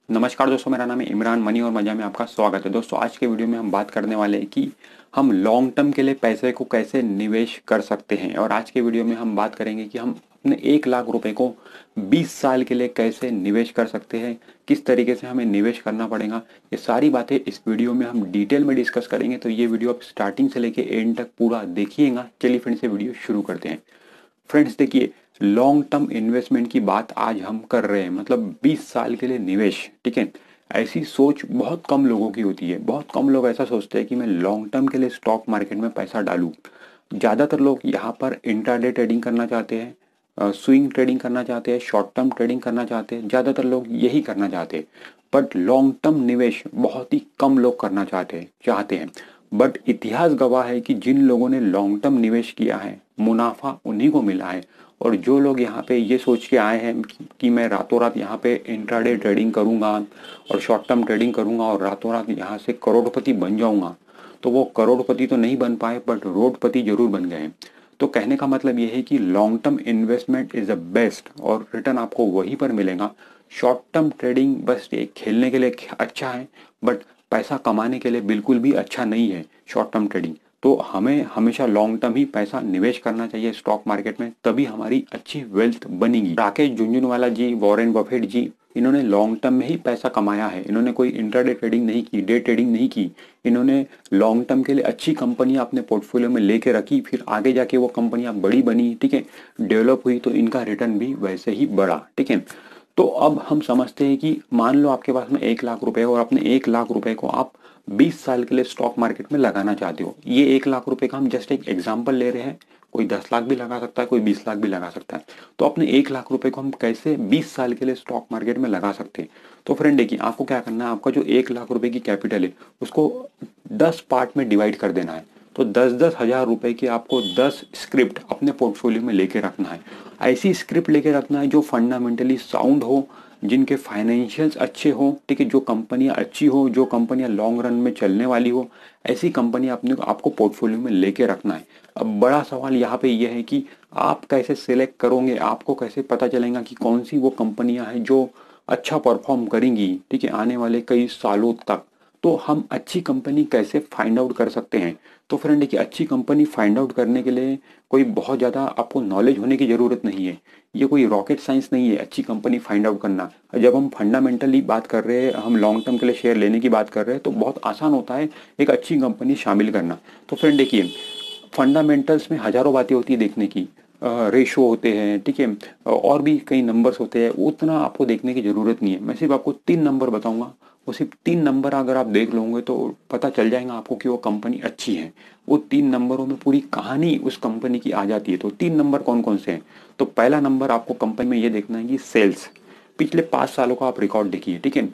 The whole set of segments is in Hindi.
नमस्कार दोस्तों, मेरा नाम है इमरान। मनी और मजा में आपका स्वागत है। दोस्तों, आज के वीडियो में हम बात करने वाले हैं कि हम लॉन्ग टर्म के लिए पैसे को कैसे निवेश कर सकते हैं। और आज के वीडियो में हम बात करेंगे कि हम अपने 1 लाख रुपए को 20 साल के लिए कैसे निवेश कर सकते हैं, किस तरीके से हमें निवेश करना पड़ेगा। ये सारी बातें इस वीडियो में हम डिटेल में डिस्कस करेंगे, तो ये वीडियो आप स्टार्टिंग से लेके एंड तक पूरा देखिएगा। चलिए फ्रेंड्स, से वीडियो शुरू करते हैं। फ्रेंड्स देखिए, लॉन्ग टर्म इन्वेस्टमेंट की बात आज हम कर रहे हैं, मतलब 20 साल के लिए निवेश। ठीक है, ऐसी सोच बहुत कम लोगों की होती है। बहुत कम लोग ऐसा सोचते हैं कि मैं लॉन्ग टर्म के लिए स्टॉक मार्केट में पैसा डालूं। ज़्यादातर लोग यहाँ पर इंट्राडे ट्रेडिंग करना चाहते हैं, स्विंग ट्रेडिंग करना चाहते हैं, शॉर्ट टर्म ट्रेडिंग करना चाहते हैं। ज़्यादातर लोग यही करना चाहते हैं, बट लॉन्ग टर्म निवेश बहुत ही कम लोग करना चाहते हैं। बट इतिहास गवाह है कि जिन लोगों ने लॉन्ग टर्म निवेश किया है, मुनाफा उन्हीं को मिला है। और जो लोग यहाँ पे ये सोच के आए हैं कि मैं रातों रात यहाँ पे इंट्राडे ट्रेडिंग करूंगा और शॉर्ट टर्म ट्रेडिंग करूंगा और रातों रात यहाँ से करोड़पति बन जाऊंगा, तो वो करोड़पति तो नहीं बन पाए, बट रोडपति जरूर बन गए। तो कहने का मतलब ये है कि long term investment is the best और रिटर्न आपको वहीं पर मिलेगा। शॉर्ट टर्म ट्रेडिंग बस एक खेलने के लिए अच्छा है, बट पैसा कमाने के लिए बिल्कुल भी अच्छा नहीं है शॉर्ट टर्म ट्रेडिंग। तो हमें हमेशा लॉन्ग टर्म ही पैसा निवेश करना चाहिए स्टॉक मार्केट में, तभी हमारी अच्छी वेल्थ बनेगी। राकेश झुनझुनवाला जी, वॉरेन बफेट जी, इन्होंने लॉन्ग टर्म में ही पैसा कमाया है। इन्होंने कोई इंट्राडे ट्रेडिंग नहीं की, डे ट्रेडिंग नहीं की। इन्होंने लॉन्ग टर्म के लिए अच्छी कंपनियां अपने पोर्टफोलियो में लेके रखी, फिर आगे जाके वो कंपनियां बड़ी बनी। ठीक है, डेवलप हुई, तो इनका रिटर्न भी वैसे ही बढ़ा। ठीक है, तो अब हम समझते हैं कि मान लो आपके पास में 1 लाख रुपए है और अपने 1 लाख रुपए को आप 20 साल के लिए स्टॉक मार्केट में लगाना चाहते हो। ये 1 लाख रुपए का हम जस्ट एक एग्जाम्पल ले रहे हैं। कोई 10 लाख भी लगा सकता है, कोई 20 लाख भी लगा सकता है। तो अपने 1 लाख रुपए को हम कैसे 20 साल के लिए स्टॉक मार्केट में लगा सकते हैं। तो फ्रेंड देखिए, आपको क्या करना है, आपका जो 1 लाख रुपए की कैपिटल है उसको 10 पार्ट में डिवाइड कर देना है। तो 10-10 हज़ार रुपए की आपको 10 स्क्रिप्ट अपने पोर्टफोलियो में लेके रखना है। ऐसी स्क्रिप्ट लेके रखना है जो फंडामेंटली साउंड हो, जिनके फाइनेंशियल्स अच्छे हो। ठीक है, जो कंपनियां अच्छी हो, जो कंपनियां लॉन्ग रन में चलने वाली हो, ऐसी कंपनी अपने आपको पोर्टफोलियो में लेके रखना है। अब बड़ा सवाल यहाँ पे ये है कि आप कैसे सिलेक्ट करोगे, आपको कैसे पता चलेगा कि कौन सी वो कंपनियां हैं जो अच्छा परफॉर्म करेंगी, ठीक है, आने वाले कई सालों तक। तो हम अच्छी कंपनी कैसे फाइंड आउट कर सकते हैं। तो फ्रेंड देखिए, अच्छी कंपनी फाइंड आउट करने के लिए कोई बहुत ज़्यादा आपको नॉलेज होने की ज़रूरत नहीं है। ये कोई रॉकेट साइंस नहीं है अच्छी कंपनी फाइंड आउट करना। जब हम फंडामेंटली बात कर रहे हैं, हम लॉन्ग टर्म के लिए शेयर लेने की बात कर रहे हैं, तो बहुत आसान होता है एक अच्छी कंपनी शामिल करना। तो फ्रेंड देखिए, फंडामेंटल्स में हजारों बातें होती है देखने की, रेशो होते हैं। ठीक है, और भी कई नंबर्स होते हैं, उतना आपको देखने की ज़रूरत नहीं है। मैं सिर्फ आपको 3 नंबर बताऊंगा, वो सिर्फ 3 नंबर अगर आप देख लोगे तो पता चल जाएगा आपको कि वो कंपनी अच्छी है। वो 3 नंबरों में पूरी कहानी उस कंपनी की आ जाती है। तो 3 नंबर कौन कौन से हैं? तो पहला नंबर आपको कंपनी में ये देखना है कि सेल्स, पिछले 5 सालों का आप रिकॉर्ड देखिए। ठीक है,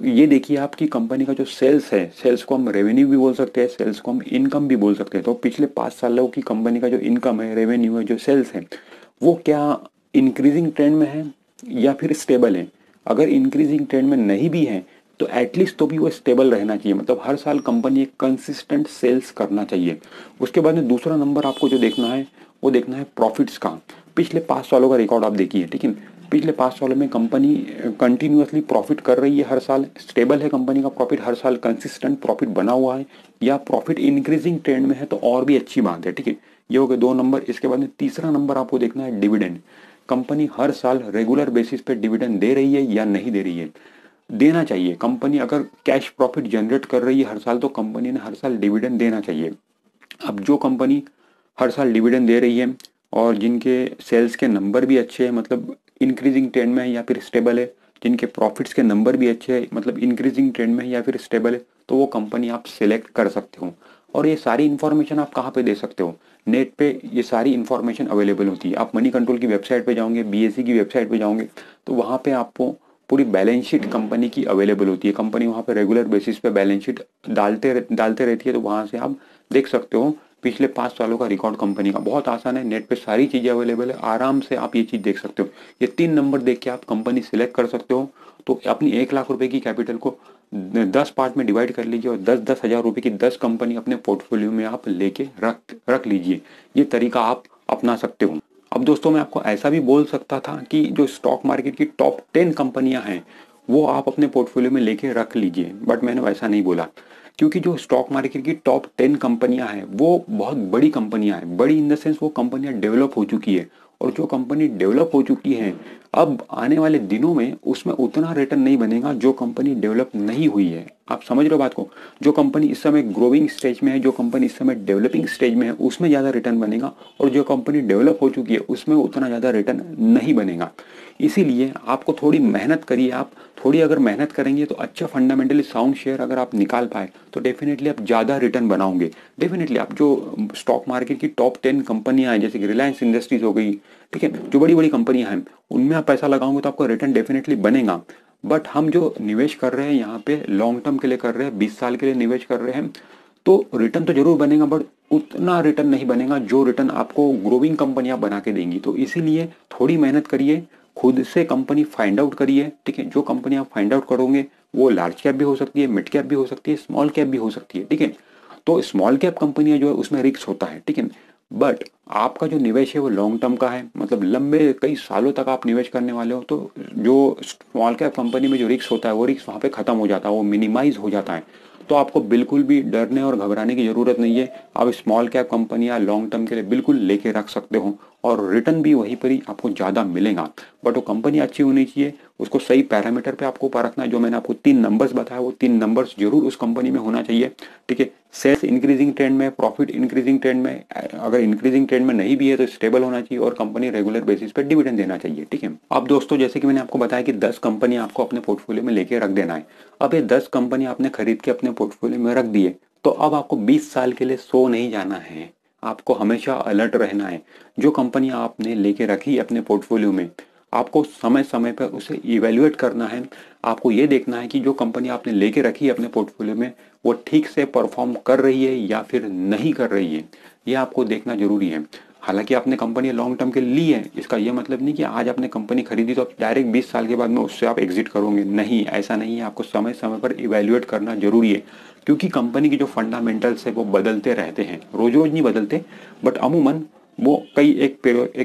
ये देखिए आपकी कंपनी का जो सेल्स है, सेल्स को हम रेवेन्यू भी बोल सकते हैं, सेल्स को हम इनकम भी बोल सकते हैं। तो पिछले 5 सालों की कंपनी का जो इनकम है, रेवेन्यू है, जो सेल्स है, वो क्या इंक्रीजिंग ट्रेंड में है या फिर स्टेबल है। अगर इंक्रीजिंग ट्रेंड में नहीं भी है तो एटलीस्ट तो भी वो स्टेबल रहना चाहिए, मतलब हर साल कंपनी एक कंसिस्टेंट सेल्स करना चाहिए। उसके बाद में दूसरा नंबर आपको जो देखना है, वो देखना है प्रॉफिट्स का। पिछले 5 सालों का रिकॉर्ड आप देखिए। ठीक है, पिछले 5 सालों में कंपनी कंटिन्यूअसली प्रॉफिट कर रही है, हर साल स्टेबल है कंपनी का प्रॉफिट, हर साल कंसिस्टेंट प्रॉफिट बना हुआ है, या प्रॉफिट इंक्रीजिंग ट्रेंड में है, तो और भी अच्छी बात है। ठीक है, ये हो गए 2 नंबर। इसके बाद में तीसरा नंबर आपको देखना है डिविडेंड। कंपनी हर साल रेगुलर बेसिस पे डिविडेंड दे रही है या नहीं दे रही है। देना चाहिए। कंपनी अगर कैश प्रॉफिट जनरेट कर रही है हर साल, तो कंपनी ने हर साल डिविडेंड देना चाहिए। अब जो कंपनी हर साल डिविडेंड दे रही है और जिनके सेल्स के नंबर भी अच्छे हैं, मतलब इंक्रीजिंग ट्रेंड में है या फिर स्टेबल है, जिनके प्रॉफिट्स के नंबर भी अच्छे हैं, मतलब इंक्रीजिंग ट्रेंड में है या फिर स्टेबल है, तो वो कंपनी आप सिलेक्ट कर सकते हो। और ये सारी इन्फॉर्मेशन आप कहाँ पे दे सकते हो? नेट पे ये सारी इन्फॉर्मेशन अवेलेबल होती है। आप मनी कंट्रोल की वेबसाइट पे जाओगे, बीएसई की वेबसाइट पे जाओगे, तो वहाँ पे आपको पूरी बैलेंस शीट कंपनी की अवेलेबल होती है। कंपनी वहाँ पे रेगुलर बेसिस पे बैलेंस शीट डालते रहती है, तो वहाँ से आप देख सकते हो पिछले 5 सालों का रिकॉर्ड कंपनी का। बहुत आसान है, नेट पे सारी चीजें अवेलेबल है, आराम से आप ये चीज देख सकते हो। ये 3 नंबर देख के आप कंपनी सिलेक्ट कर सकते हो। तो अपनी 1 लाख रुपए की कैपिटल को 10 पार्ट में डिवाइड कर लीजिए और 10-10 हज़ार रुपए की 10 कंपनी अपने पोर्टफोलियो में आप लेके रख लीजिए। ये तरीका आप अपना सकते हो। अब दोस्तों, मैं आपको ऐसा भी बोल सकता था कि जो स्टॉक मार्केट की टॉप 10 कंपनियां हैं वो आप अपने पोर्टफोलियो में लेके रख लीजिए, बट मैंने वैसा नहीं बोला, क्योंकि जो स्टॉक मार्केट की टॉप 10 कंपनियां हैं वो बहुत बड़ी कंपनियां हैं, बड़ी इन द सेंस वो कंपनियां डेवलप हो चुकी है। और जो कंपनी डेवलप हो चुकी है, अब आने वाले दिनों में उसमें उतना रिटर्न नहीं बनेगा जो कंपनी डेवलप नहीं हुई है। आप समझ रहे हो बात को? जो कंपनी इस समय ग्रोइंग स्टेज में है, जो कंपनी इस समय डेवलपिंग स्टेज में है, उसमें ज़्यादा रिटर्न बनेगा, और जो कंपनी डेवलप हो चुकी है उसमें उतना ज़्यादा रिटर्न नहीं बनेगा। इसीलिए आपको थोड़ी मेहनत करिए, आप थोड़ी अगर मेहनत करेंगे तो अच्छा फंडामेंटली साउंड शेयर अगर आप निकाल पाए तो डेफिनेटली आप ज़्यादा रिटर्न बनाओगे। डेफिनेटली आप जो स्टॉक मार्केट की टॉप 10 कंपनियां हैं, जैसे कि रिलायंस इंडस्ट्रीज हो गई, ठीक है, जो बड़ी बड़ी कंपनियां हैं, उनमें आप पैसा लगाओगे तो आपको रिटर्न डेफिनेटली बनेगा। बट हम जो निवेश कर रहे हैं यहाँ पे लॉन्ग टर्म के लिए कर रहे हैं, 20 साल के लिए निवेश कर रहे हैं, तो रिटर्न तो जरूर बनेगा, बट उतना रिटर्न नहीं बनेगा जो रिटर्न आपको ग्रोइंग कंपनियां बना के देंगी। तो इसीलिए थोड़ी मेहनत करिए, खुद से कंपनी फाइंड आउट करिए, ठीक है। जो कंपनी आप फाइंड आउट करोगे वो लार्ज कैप भी हो सकती है, मिड कैप भी हो सकती है, स्मॉल कैप भी हो सकती है, ठीक है। तो स्मॉल कैप कंपनियां जो है उसमें रिस्क होता है, ठीक है। बट आपका जो निवेश है वो लॉन्ग टर्म का है, मतलब लंबे कई सालों तक आप निवेश करने वाले हो, तो जो स्मॉल कैप कंपनी में जो रिस्क होता है वो रिस्क वहाँ पे खत्म हो जाता है, वो मिनिमाइज हो जाता है। तो आपको बिल्कुल भी डरने और घबराने की जरूरत नहीं है। आप स्मॉल कैप कंपनियां लॉन्ग टर्म के लिए बिल्कुल लेके रख सकते हो, और रिटर्न भी वहीं पर ही आपको ज़्यादा मिलेगा। बट वो कंपनी अच्छी होनी चाहिए, उसको सही पैरामीटर पे आपको परखना है। जो मैंने आपको 3 नंबर्स बताया वो 3 नंबर्स जरूर उस कंपनी में होना चाहिए, ठीक है। सेल्स इंक्रीजिंग ट्रेंड में, प्रॉफिट इंक्रीजिंग ट्रेंड में, अगर इंक्रीजिंग ट्रेंड में नहीं भी है तो स्टेबल होना चाहिए, और कंपनी रेगुलर बेसिस पे डिविडेंड देना चाहिए, ठीक है। अब दोस्तों, जैसे कि मैंने आपको बताया कि 10 कंपनी आपको अपने पोर्टफोलियो में लेके रख देना है। अब ये 10 कंपनी आपने खरीद के अपने पोर्टफोलियो में रख दिए, तो अब आपको 20 साल के लिए सो नहीं जाना है, आपको हमेशा अलर्ट रहना है। जो कंपनी आपने लेके रखी अपने पोर्टफोलियो में, आपको समय समय पर उसे इवेल्युएट करना है। आपको ये देखना है कि जो कंपनी आपने लेके रखी है अपने पोर्टफोलियो में वो ठीक से परफॉर्म कर रही है या फिर नहीं कर रही है, ये आपको देखना जरूरी है। हालांकि आपने कंपनी लॉन्ग टर्म के लिए ली है, इसका यह मतलब नहीं कि आज आपने कंपनी खरीदी तो आप डायरेक्ट 20 साल के बाद में उससे आप एग्जिट करोगे, नहीं, ऐसा नहीं है। आपको समय समय पर इवेल्युएट करना जरूरी है, क्योंकि कंपनी के जो फंडामेंटल्स है वो बदलते रहते हैं, रोज रोज नहीं बदलते, बट अमूमन वो कई एक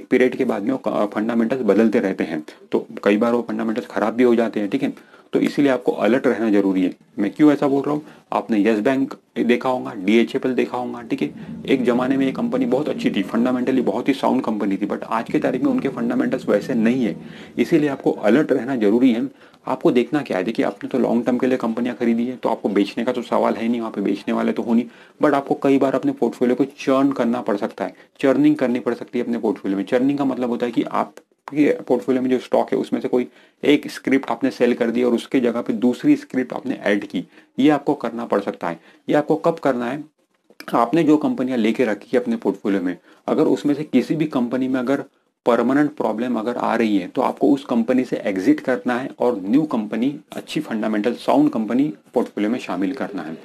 पीरियड के बाद में वो फंडामेंटल्स बदलते रहते हैं। तो कई बार वो फंडामेंटल्स खराब भी हो जाते हैं, ठीक है। तो इसीलिए आपको अलर्ट रहना जरूरी है। मैं क्यों ऐसा बोल रहा हूँ, आपने यस बैंक देखा होगा, DHFL देखा होगा, ठीक है। एक जमाने में ये कंपनी बहुत अच्छी थी, फंडामेंटली बहुत ही साउंड कंपनी थी, बट आज के तारीख में उनके फंडामेंटल्स वैसे नहीं है। इसीलिए आपको अलर्ट रहना जरूरी है। आपको देखना क्या है, देखिए आपने तो लॉन्ग टर्म के लिए कंपनियां खरीदी है, तो आपको बेचने का तो सवाल है नहीं, वहाँ पे बेचने वाले तो हो नहीं, बट आपको कई बार अपने पोर्टफोलियो को चर्न करना पड़ सकता है, चर्निंग करनी पड़ सकती है अपने पोर्टफोलियो में। चर्निंग का मतलब होता है कि आप पोर्टफोलियो में जो स्टॉक है उसमें से कोई एक स्क्रिप्ट आपने सेल कर दी और उसके जगह पे दूसरी स्क्रिप्ट आपने ऐड की, ये आपको करना पड़ सकता है। ये आपको कब करना है, आपने जो कंपनियां लेके रखी है अपने पोर्टफोलियो में, अगर उसमें से किसी भी कंपनी में अगर परमानेंट प्रॉब्लम अगर आ रही है तो आपको उस कंपनी से एग्जिट करना है और न्यू कंपनी, अच्छी फंडामेंटल साउंड कंपनी पोर्टफोलियो में शामिल करना है,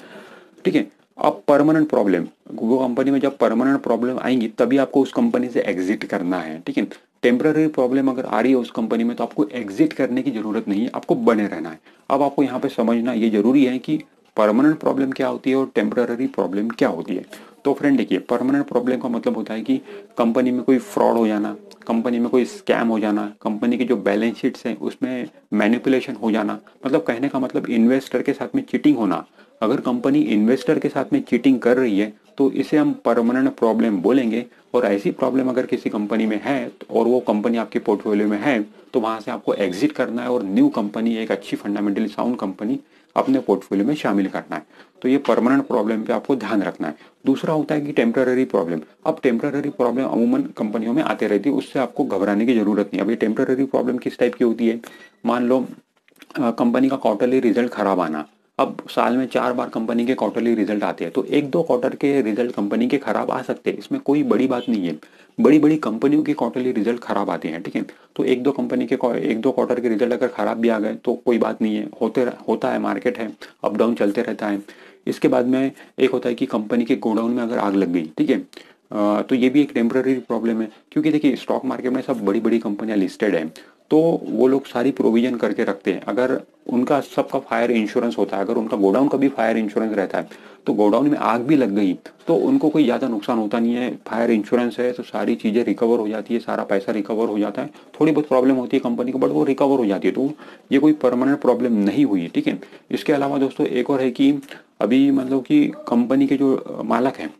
ठीक है। अब परमानेंट प्रॉब्लम, वो कंपनी में जब परमानेंट प्रॉब्लम आएंगी तभी आपको उस कंपनी से एग्जिट करना है, ठीक है। टेम्पररी प्रॉब्लम अगर आ रही है उस कंपनी में तो आपको एग्जिट करने की जरूरत नहीं है, आपको बने रहना है। अब आपको यहाँ पे समझना ये जरूरी है कि परमानेंट प्रॉब्लम क्या होती है और टेम्पररी प्रॉब्लम क्या होती है। तो फ्रेंड देखिए, परमानेंट प्रॉब्लम का मतलब होता है कि कंपनी में कोई फ्रॉड हो जाना, कंपनी में कोई स्कैम हो जाना, कंपनी की जो बैलेंस शीट्स हैं उसमें मैनिपुलेशन हो जाना, मतलब कहने का मतलब इन्वेस्टर के साथ में चीटिंग होना। अगर कंपनी इन्वेस्टर के साथ में चीटिंग कर रही है तो इसे हम परमानेंट प्रॉब्लम बोलेंगे। और ऐसी प्रॉब्लम अगर किसी कंपनी में है और वो कंपनी आपके पोर्टफोलियो में है तो वहां से आपको एग्जिट करना है और न्यू कंपनी, एक अच्छी फंडामेंटली साउंड कंपनी अपने पोर्टफोलियो में शामिल करना है। तो ये परमानेंट प्रॉब्लम पे आपको ध्यान रखना है। दूसरा होता है कि टेम्पररी प्रॉब्लम। अब टेम्पररी प्रॉब्लम अमूमन कंपनियों में आते रहती है, उससे आपको घबराने की जरूरत नहीं। अब ये टेम्पररी प्रॉब्लम किस टाइप की होती है, मान लो कंपनी का क्वार्टरली रिजल्ट खराब आना। अब साल में 4 बार कंपनी के क्वार्टरली रिजल्ट आते हैं, तो 1-2 क्वार्टर के रिजल्ट कंपनी के खराब आ सकते हैं, इसमें कोई बड़ी बात नहीं है। बड़ी बड़ी कंपनियों के क्वार्टरली रिजल्ट खराब आते हैं, ठीक है। तो 1-2 कंपनी के 1-2 क्वार्टर के रिजल्ट अगर खराब भी आ गए तो कोई बात नहीं है, होता है, मार्केट है, अप डाउन चलते रहता है। इसके बाद में एक होता है कि कंपनी के गोडाउन में अगर आग लग गई, ठीक है, तो ये भी एक टेम्पररी प्रॉब्लम है, क्योंकि देखिए स्टॉक मार्केट में सब बड़ी बड़ी कंपनियां लिस्टेड है, तो वो लोग सारी प्रोविजन करके रखते हैं। अगर उनका सबका फायर इंश्योरेंस होता है, अगर उनका गोडाउन का भी फायर इंश्योरेंस रहता है, तो गोडाउन में आग भी लग गई तो उनको कोई ज़्यादा नुकसान होता नहीं है। फायर इंश्योरेंस है तो सारी चीज़ें रिकवर हो जाती है, सारा पैसा रिकवर हो जाता है। थोड़ी बहुत प्रॉब्लम होती है कंपनी को, बट वो रिकवर हो जाती है, तो ये कोई परमानेंट प्रॉब्लम नहीं हुई है, ठीक है। इसके अलावा दोस्तों एक और है कि अभी मतलब कि कंपनी के जो मालक हैं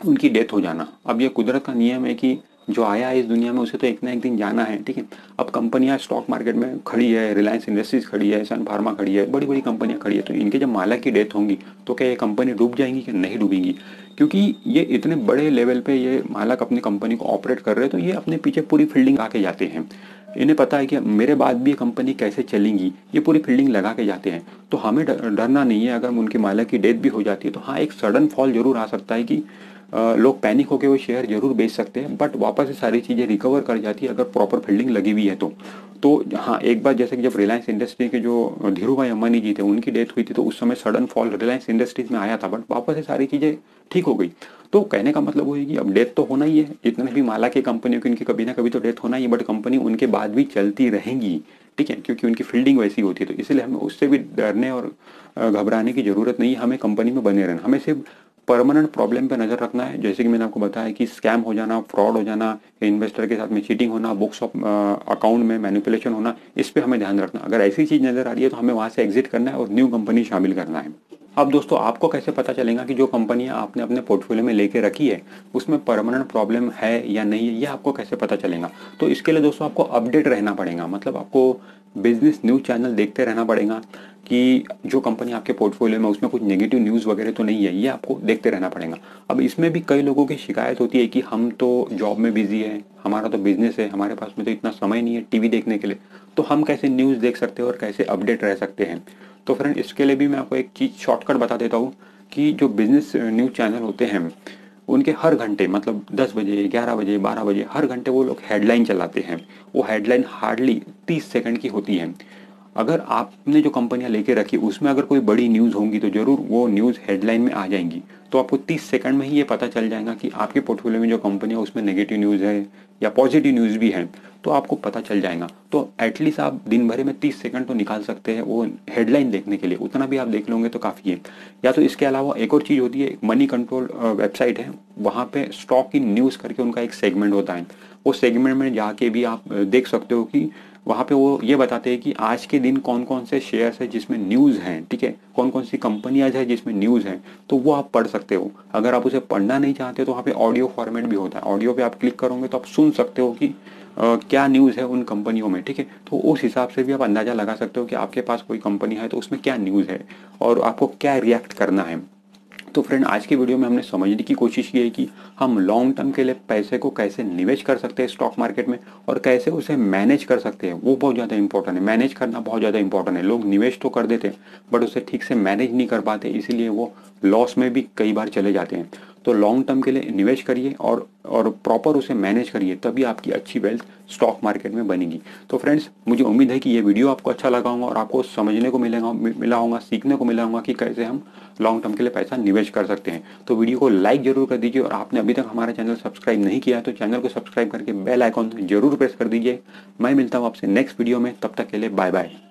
उनकी डेथ हो जाना, अब ये कुदरत का नियम है कि जो आया है इस दुनिया में उसे तो एक ना एक दिन जाना है, ठीक है। अब कंपनियां स्टॉक मार्केट में खड़ी है, रिलायंस इंडस्ट्रीज खड़ी है, सन फार्मा खड़ी है, बड़ी बड़ी कंपनियां खड़ी है, तो इनके जब मालक की डेथ होंगी तो क्या ये कंपनी डूब जाएंगी कि नहीं डूबेंगी? क्योंकि ये इतने बड़े लेवल पे ये मालक अपनी कंपनी को ऑपरेट कर रहे हैं, तो ये अपने पीछे पूरी फील्डिंग आके जाते हैं। इन्हें पता है कि मेरे बाद भी ये कंपनी कैसे चलेंगी, ये पूरी फील्डिंग लगा के जाते हैं। तो हमें डरना नहीं है। अगर उनके मालक की डेथ भी हो जाती है तो हाँ, एक सडन फॉल जरूर आ सकता है कि लोग पैनिक होकर वो शेयर जरूर बेच सकते हैं, बट वापस से सारी चीज़ें रिकवर कर जाती है अगर प्रॉपर फील्डिंग लगी हुई है तो हाँ, एक बार जैसे कि जब रिलायंस इंडस्ट्री के जो धीरू भाई अंबानी जी थे उनकी डेथ हुई थी तो उस समय सडन फॉल रिलायंस इंडस्ट्रीज में आया था, बट वापस से सारी चीज़ें ठीक हो गई। तो कहने का मतलब वो है कि अब डेथ तो होना ही है, इतने भी माला की कंपनियों की इनकी कभी ना कभी तो डेथ होना ही है, बट कंपनी उनके बाद भी चलती रहेंगी, ठीक है, क्योंकि उनकी फील्डिंग वैसी होती है। तो इसलिए हमें उससे भी डरने और घबराने की जरूरत नहीं है। हमें कंपनी में बने रहना, हमें सिर्फ परमानेंट प्रॉब्लम पे नजर रखना है। जैसे कि मैंने आपको बताया कि स्कैम हो जाना, फ्रॉड हो जाना, इन्वेस्टर के साथ में चीटिंग होना, बुक्स ऑफ अकाउंट में मैनिपुलेशन होना, इस पे हमें ध्यान रखना। अगर ऐसी चीज नजर आ रही है तो हमें वहां से एग्जिट करना है और न्यू कंपनी शामिल करना है। अब दोस्तों आपको कैसे पता चलेगा कि जो कंपनियां आपने अपने पोर्टफोलियो में लेके रखी है उसमें परमानेंट प्रॉब्लम है या नहीं है, ये आपको कैसे पता चलेगा? तो इसके लिए दोस्तों आपको अपडेट रहना पड़ेगा, मतलब आपको बिजनेस न्यूज चैनल देखते रहना पड़ेगा कि जो कंपनी आपके पोर्टफोलियो में उसमें कुछ नेगेटिव न्यूज़ वगैरह तो नहीं है, ये आपको देखते रहना पड़ेगा। अब इसमें भी कई लोगों की शिकायत होती है कि हम तो जॉब में बिजी है, हमारा तो बिजनेस है, हमारे पास में तो इतना समय नहीं है टीवी देखने के लिए, तो हम कैसे न्यूज़ देख सकते हैं और कैसे अपडेट रह सकते हैं? तो फ्रेंड इसके लिए भी मैं आपको एक चीज़ शॉर्टकट बता देता हूँ कि जो बिजनेस न्यूज़ चैनल होते हैं उनके हर घंटे मतलब 10 बजे, 11 बजे, 12 बजे हर घंटे वो लोग हेडलाइन चलाते हैं। वो हेडलाइन हार्डली 30 सेकंड की होती है। अगर आपने जो कंपनियां लेके रखी उसमें अगर कोई बड़ी न्यूज़ होंगी तो जरूर वो न्यूज़ हेडलाइन में आ जाएंगी। तो आपको 30 सेकंड में ही ये पता चल जाएगा कि आपके पोर्टफोलियो में जो कंपनी है उसमें नेगेटिव न्यूज़ है या पॉजिटिव न्यूज़ भी है, तो आपको पता चल जाएगा। तो एटलीस्ट आप दिन भर में 30 सेकंड तो निकाल सकते हैं वो हेडलाइन देखने के लिए, उतना भी आप देख लोगे तो काफ़ी है। या तो इसके अलावा एक और चीज़ होती है, मनी कंट्रोल वेबसाइट है, वहाँ पे स्टॉक इन न्यूज़ करके उनका एक सेगमेंट होता है। वो सेगमेंट में जाके भी आप देख सकते हो कि वहाँ पे वो ये बताते हैं कि आज के दिन कौन कौन से शेयर्स है जिसमें न्यूज़ हैं, ठीक है, कौन कौन सी कंपनियां है जिसमें न्यूज़ हैं, तो वो आप पढ़ सकते हो। अगर आप उसे पढ़ना नहीं चाहते तो वहाँ पे ऑडियो फॉर्मेट भी होता है, ऑडियो पे आप क्लिक करोगे तो आप सुन सकते हो कि क्या न्यूज़ है उन कंपनियों में, ठीक है। तो उस हिसाब से भी आप अंदाज़ा लगा सकते हो कि आपके पास कोई कंपनी है तो उसमें क्या न्यूज़ है और आपको क्या रिएक्ट करना है। तो फ्रेंड आज की वीडियो में हमने समझने की कोशिश की है कि हम लॉन्ग टर्म के लिए पैसे को कैसे निवेश कर सकते हैं स्टॉक मार्केट में और कैसे उसे मैनेज कर सकते हैं। वो बहुत ज़्यादा इंपॉर्टेंट है, मैनेज करना बहुत ज़्यादा इंपॉर्टेंट है। लोग निवेश तो कर देते हैं बट उसे ठीक से मैनेज नहीं कर पाते, इसीलिए वो लॉस में भी कई बार चले जाते हैं। तो लॉन्ग टर्म के लिए निवेश करिए और प्रॉपर उसे मैनेज करिए, तभी आपकी अच्छी वेल्थ स्टॉक मार्केट में बनेगी। तो फ्रेंड्स मुझे उम्मीद है कि ये वीडियो आपको अच्छा लगा होगा और आपको समझने को मिला होगा, सीखने को मिला होगा कि कैसे हम लॉन्ग टर्म के लिए पैसा निवेश कर सकते हैं। तो वीडियो को लाइक जरूर कर दीजिए और आपने अभी तक हमारा चैनल सब्सक्राइब नहीं किया तो चैनल को सब्सक्राइब करके बेल आइकॉन जरूर प्रेस कर दीजिए। मैं मिलता हूँ आपसे नेक्स्ट वीडियो में, तब तक के लिए बाय बाय।